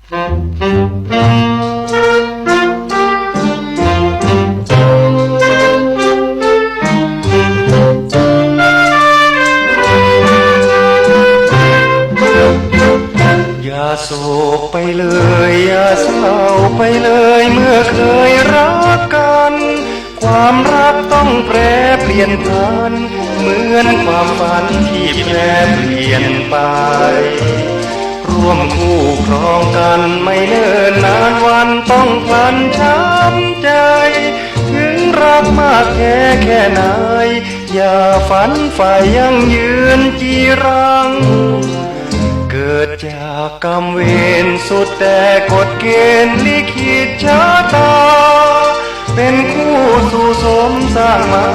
อย่าโศกไปเลยอย่าเศร้าไปเลยเมื่อเคยรักกันความรักต้องแปรเปลี่ยนผันเหมือนความฝันที่แปรเปลี่ยนไปร่วมคู่ครองกันไม่เนิ่นนานวันต้องพลันช้ำใจถึงรักมากแค่ไหนอย่าฝันฝ่ายยังยืนจีรังเกิดจากกรรมเวรสุดแต่กฎเกณฑ์ลิขิตชะตาเป็นคู่สู่สมสร้างมา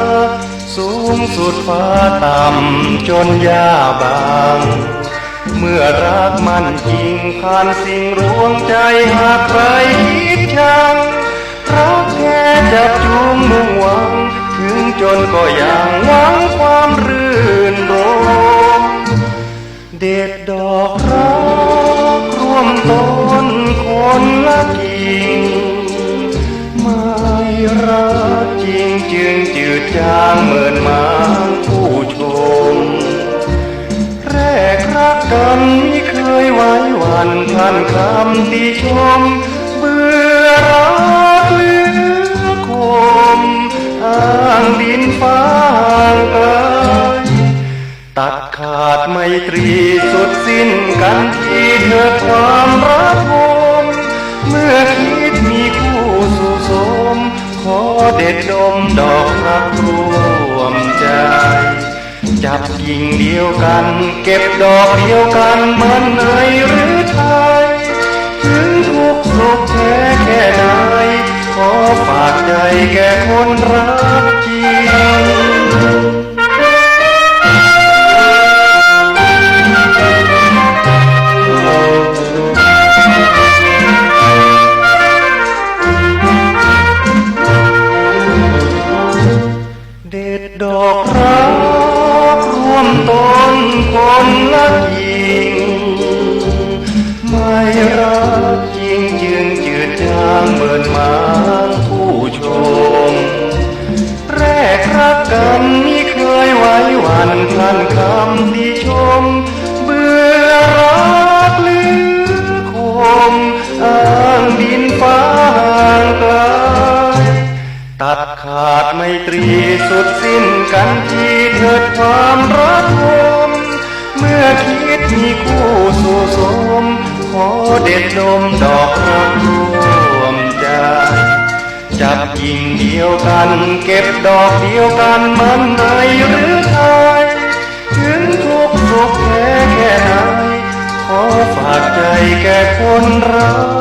สูงสุดฟ้าต่ำจนหญ้าบางเมื่อรักมันจริงผ่านสิ่งรวงใจหากใครคิดชังรักแค่จับจูงมุ่งหวังถึงจนก็ยังหวังความรื่นรมเด็ดดอกรักร่วมต้นคนละกิ่งไม่รักจริงจึงจืดจางเหมือนมางผู้ชมแรกรักกันไม่เคยไว้วันท่านคำติชมเบื่อรักเหลือคมอ้างดินฟ้าห่างไกลตัดขาดไมตรีสุดสิ้นกันที่เถิดความรักผมเมื่อคิดมีคู่สู่สมขอเด็ดดมดอกรักร่วมใจจับกิ่งเดียวกันเก็บดอกเดียวกันมันเหนื่อยหรือไทยถึงทุกสุขแค่ไหนขอฝากใจแก่คนรักจริงเด็ดดอกรักร่วมต้นคนละกิ่งไม่รักจริงจึงจืดจางเหมือนมางผู้ชมแรกรักกันไม่เคยไว้วันพลันคำติชมเบื่อรักเหลือคมอ้างดินฟ้าห่างไกลตัดขาดไมตรีสุดสิ้นกันที่เถิดความรักผมเมื่อคิดมีคู่สู่สมขอเด็ดดมดอกรักร่วมใจจับกิ่งเดียวกันเก็บดอกเดียวกันมันไหนหรือไทยถึงทุกสุขแค่ไหนขอฝากใจแก่คนรัก